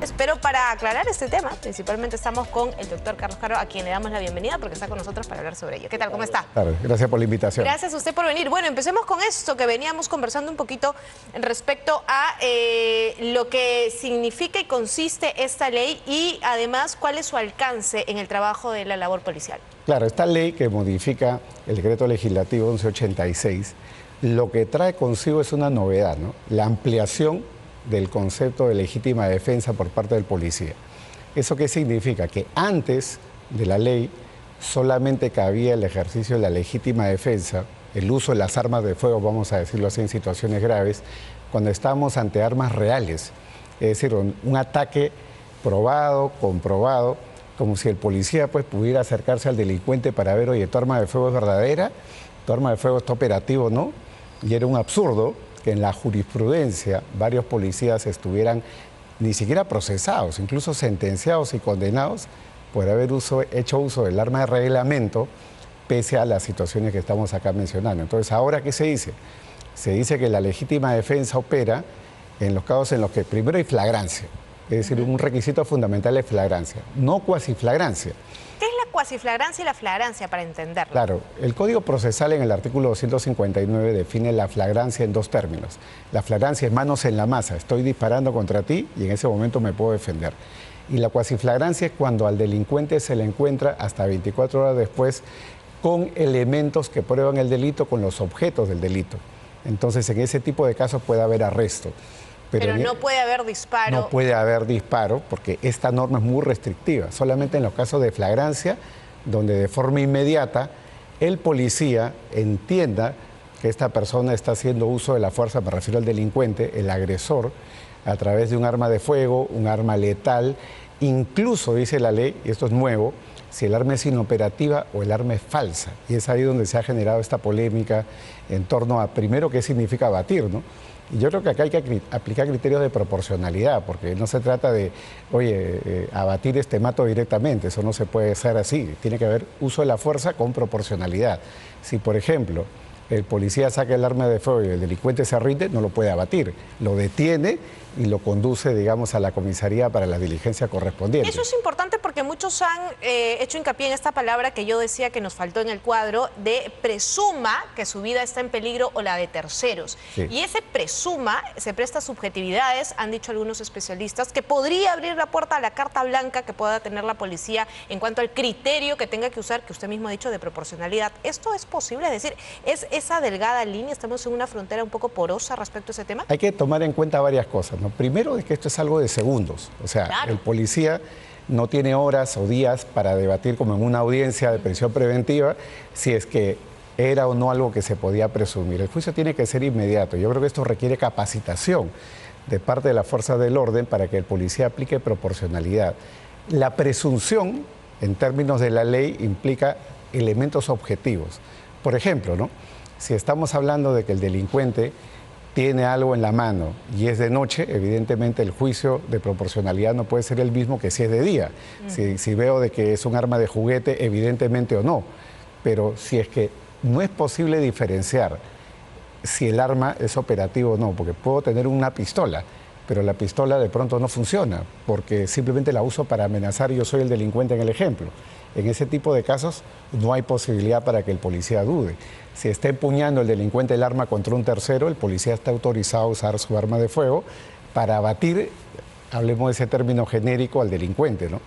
situaciones. Pero para aclarar este tema, principalmente estamos con el doctor Carlos Caro, a quien le damos la bienvenida porque está con nosotros para hablar sobre ello. ¿Qué tal? ¿Cómo está? Claro, gracias por la invitación. Gracias a usted por venir. Bueno, empecemos con esto que veníamos conversando un poquito respecto a lo que significa y consiste esta ley y además cuál es su alcance en el trabajo de la labor policial. Claro, esta ley que modifica el decreto legislativo 1186, lo que trae consigo es una novedad, ¿no? La ampliación del concepto de legítima defensa por parte del policía. ¿Eso qué significa? Que antes de la ley solamente cabía el ejercicio de la legítima defensa, el uso de las armas de fuego, vamos a decirlo así, en situaciones graves, cuando estábamos ante armas reales, es decir, un ataque probado, comprobado, como si el policía pues pudiera acercarse al delincuente para ver, oye, tu arma de fuego es verdadera, tu arma de fuego está operativo, ¿no? Y era un absurdo que en la jurisprudencia varios policías estuvieran ni siquiera procesados, incluso sentenciados y condenados por haber hecho uso del arma de reglamento, pese a las situaciones que estamos acá mencionando. Entonces, ¿ahora qué se dice? Se dice que la legítima defensa opera en los casos en los que primero hay flagrancia. Es decir, un requisito fundamental es flagrancia, no cuasiflagrancia. ¿Qué es la cuasiflagrancia y la flagrancia para entenderlo? Claro, el Código Procesal en el artículo 259 define la flagrancia en dos términos. La flagrancia es manos en la masa, estoy disparando contra ti y en ese momento me puedo defender. Y la cuasiflagrancia es cuando al delincuente se le encuentra hasta 24 horas después con elementos que prueban el delito, con los objetos del delito. Entonces, en ese tipo de casos puede haber arresto. Pero no puede haber disparo. No puede haber disparo porque esta norma es muy restrictiva. Solamente en los casos de flagrancia, donde de forma inmediata el policía entienda que esta persona está haciendo uso de la fuerza, me refiero al delincuente, el agresor, a través de un arma de fuego, un arma letal, incluso dice la ley, y esto es nuevo, si el arma es inoperativa o el arma es falsa. Y es ahí donde se ha generado esta polémica en torno a, primero, qué significa abatir, ¿no? Y yo creo que acá hay que aplicar criterios de proporcionalidad, porque no se trata de, oye, abatir mato directamente, eso no se puede hacer así. Tiene que haber uso de la fuerza con proporcionalidad. Si, por ejemplo, el policía saca el arma de fuego y el delincuente se rinde, no lo puede abatir. Lo detiene y lo conduce, digamos, a la comisaría para la diligencia correspondiente. Eso es importante porque muchos han hecho hincapié en esta palabra que yo decía que nos faltó en el cuadro, de presuma que su vida está en peligro o la de terceros. Sí. Y ese presuma se presta a subjetividades, han dicho algunos especialistas, que podría abrir la puerta a la carta blanca que pueda tener la policía en cuanto al criterio que tenga que usar, que usted mismo ha dicho, de proporcionalidad. ¿Esto es posible? Es decir, ¿es esa delgada línea? ¿Estamos en una frontera un poco porosa respecto a ese tema? Hay que tomar en cuenta varias cosas, ¿no? Primero es que esto es algo de segundos, o sea, claro, el policía no tiene horas o días para debatir como en una audiencia de prisión preventiva si es que era o no algo que se podía presumir. El juicio tiene que ser inmediato. Yo creo que esto requiere capacitación de parte de las fuerzas del orden para que el policía aplique proporcionalidad. La presunción, en términos de la ley, implica elementos objetivos. Por ejemplo, ¿no? Si estamos hablando de que el delincuente tiene algo en la mano y es de noche, evidentemente el juicio de proporcionalidad no puede ser el mismo que si es de día. Si veo de que es un arma de juguete, evidentemente o no. Pero si es que no es posible diferenciar si el arma es operativo o no, porque puedo tener una pistola, pero la pistola de pronto no funciona, porque simplemente la uso para amenazar y yo soy el delincuente en el ejemplo. En ese tipo de casos no hay posibilidad para que el policía dude. Si está empuñando el delincuente el arma contra un tercero, el policía está autorizado a usar su arma de fuego para abatir, hablemos de ese término genérico, al delincuente, ¿no?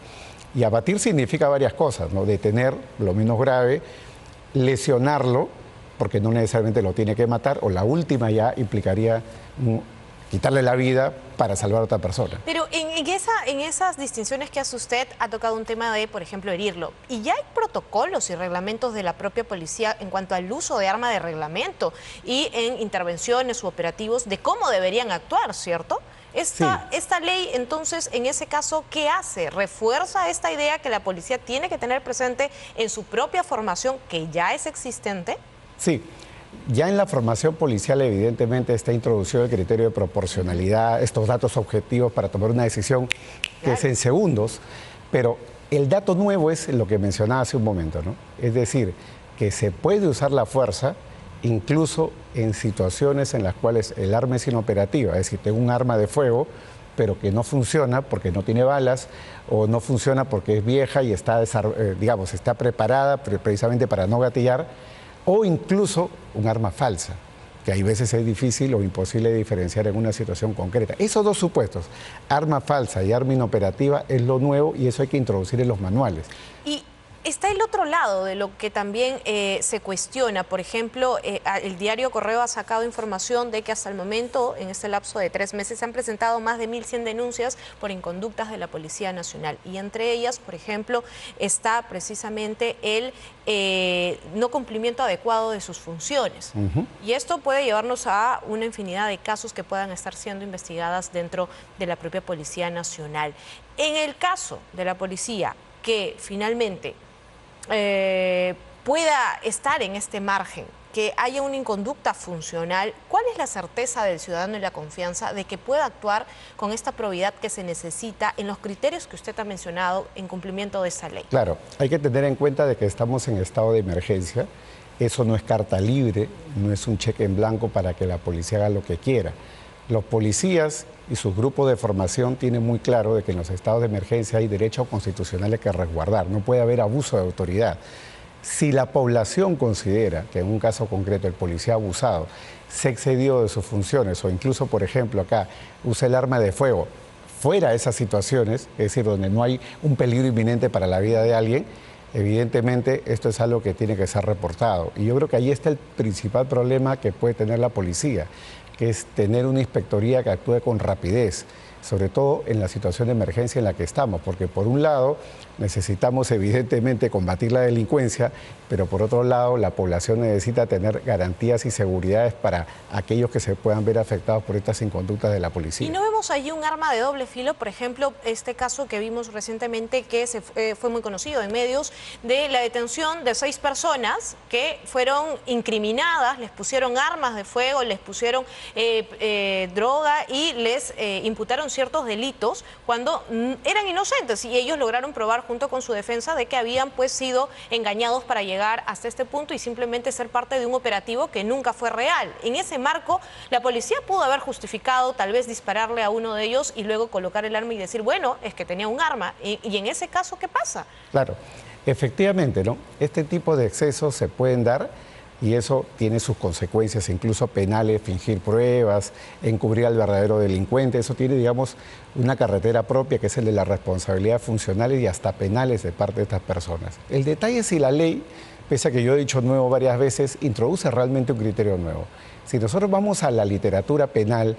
Y abatir significa varias cosas, ¿no? Detener, lo menos grave, lesionarlo, porque no necesariamente lo tiene que matar, o la última ya implicaría quitarle la vida para salvar a otra persona. Pero en esas distinciones que hace usted, ha tocado un tema de, por ejemplo, herirlo. Y ya hay protocolos y reglamentos de la propia policía en cuanto al uso de arma de reglamento y en intervenciones u operativos de cómo deberían actuar, ¿cierto? Esta ley, entonces, en ese caso, ¿qué hace? ¿Refuerza esta idea que la policía tiene que tener presente en su propia formación, que ya es existente? Sí. Ya en la formación policial evidentemente está introducido el criterio de proporcionalidad, estos datos objetivos para tomar una decisión que es en segundos, pero el dato nuevo es lo que mencionaba hace un momento, ¿no? Es decir, que se puede usar la fuerza incluso en situaciones en las cuales el arma es inoperativa, es decir, tengo un arma de fuego, pero que no funciona porque no tiene balas o no funciona porque es vieja y está, digamos, está preparada precisamente para no gatillar, o incluso un arma falsa, que hay veces es difícil o imposible diferenciar en una situación concreta. Esos dos supuestos, arma falsa y arma inoperativa, es lo nuevo y eso hay que introducir en los manuales. Y está el otro lado de lo que también se cuestiona. Por ejemplo, el diario Correo ha sacado información de que hasta el momento, en este lapso de 3 meses, se han presentado más de 1.100 denuncias por inconductas de la Policía Nacional. Y entre ellas, por ejemplo, está precisamente el no cumplimiento adecuado de sus funciones. Y esto puede llevarnos a una infinidad de casos que puedan estar siendo investigadas dentro de la propia Policía Nacional. En el caso de la policía que finalmente pueda estar en este margen, que haya una inconducta funcional, ¿cuál es la certeza del ciudadano y la confianza de que pueda actuar con esta probidad que se necesita en los criterios que usted ha mencionado en cumplimiento de esa ley? Claro, hay que tener en cuenta de que estamos en estado de emergencia. Eso no es carta libre, no es un cheque en blanco para que la policía haga lo que quiera. Los policías y sus grupos de formación tienen muy claro de que en los estados de emergencia hay derechos constitucionales que resguardar, no puede haber abuso de autoridad. Si la población considera que en un caso concreto el policía abusado se excedió de sus funciones o incluso, por ejemplo, acá usa el arma de fuego fuera de esas situaciones, es decir, donde no hay un peligro inminente para la vida de alguien, evidentemente esto es algo que tiene que ser reportado. Y yo creo que ahí está el principal problema que puede tener la policía, que es tener una inspectoría que actúe con rapidez, sobre todo en la situación de emergencia en la que estamos, porque por un lado necesitamos evidentemente combatir la delincuencia, pero por otro lado la población necesita tener garantías y seguridades para aquellos que se puedan ver afectados por estas inconductas de la policía. ¿Y no vemos allí un arma de doble filo? Por ejemplo, este caso que vimos recientemente que fue muy conocido en medios, de la detención de 6 personas que fueron incriminadas, les pusieron armas de fuego, les pusieron droga y les imputaron ciertos delitos cuando eran inocentes, y ellos lograron probar junto con su defensa de que habían pues sido engañados para llegar hasta este punto y simplemente ser parte de un operativo que nunca fue real. En ese marco, la policía pudo haber justificado tal vez dispararle a uno de ellos y luego colocar el arma y decir, bueno, es que tenía un arma. Y en ese caso, ¿qué pasa? Claro, efectivamente, ¿no? Este tipo de excesos se pueden dar y eso tiene sus consecuencias, incluso penales, fingir pruebas, encubrir al verdadero delincuente. Eso tiene, digamos, una carretera propia, que es el de las responsabilidades funcionales y hasta penales de parte de estas personas. El detalle es si la ley, pese a que yo he dicho nuevo varias veces, introduce realmente un criterio nuevo. Si nosotros vamos a la literatura penal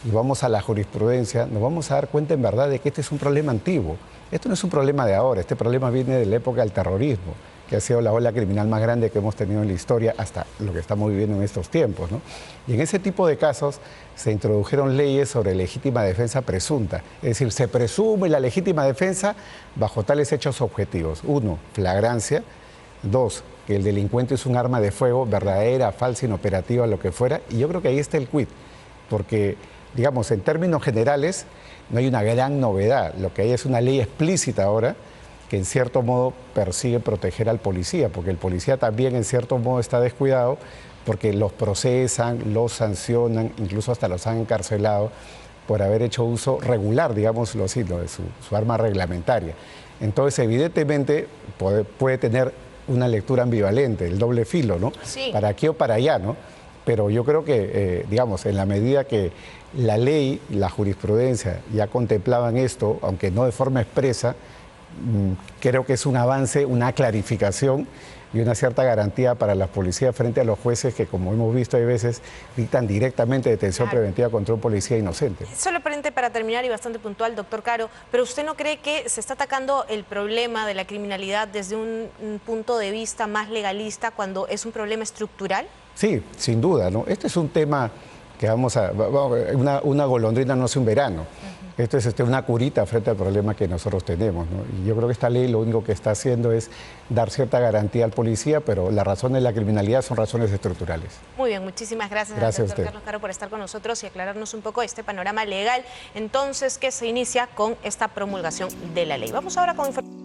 y vamos a la jurisprudencia, nos vamos a dar cuenta en verdad de que este es un problema antiguo. Esto no es un problema de ahora, este problema viene de la época del terrorismo, que ha sido la ola criminal más grande que hemos tenido en la historia hasta lo que estamos viviendo en estos tiempos, ¿no? Y en ese tipo de casos se introdujeron leyes sobre legítima defensa presunta, es decir, se presume la legítima defensa bajo tales hechos objetivos. 1, flagrancia. 2, que el delincuente es un arma de fuego, verdadera, falsa, inoperativa, lo que fuera. Y yo creo que ahí está el quid, porque, digamos, en términos generales no hay una gran novedad. Lo que hay es una ley explícita ahora que en cierto modo persigue proteger al policía, porque el policía también en cierto modo está descuidado porque los procesan, los sancionan, incluso hasta los han encarcelado por haber hecho uso regular, digámoslo así, de su arma reglamentaria. Entonces, evidentemente, puede tener una lectura ambivalente, el doble filo, ¿no? Sí. Para aquí o para allá, ¿no? Pero yo creo que, digamos, en la medida que la ley, la jurisprudencia ya contemplaban esto, aunque no de forma expresa, creo que es un avance, una clarificación y una cierta garantía para las policías frente a los jueces que, como hemos visto, hay veces dictan directamente detención preventiva contra un policía inocente. Solamente para terminar y bastante puntual, doctor Caro, pero ¿usted no cree que se está atacando el problema de la criminalidad desde un punto de vista más legalista cuando es un problema estructural? Sí, sin duda, ¿no? Este es un tema que una golondrina no hace un verano. Esto es una curita frente al problema que nosotros tenemos, ¿no? Y yo creo que esta ley lo único que está haciendo es dar cierta garantía al policía, pero las razones de la criminalidad son razones estructurales. Muy bien, muchísimas gracias al doctor Carlos Caro por estar con nosotros y aclararnos un poco este panorama legal. Entonces, que se inicia con esta promulgación de la ley. Vamos ahora con información.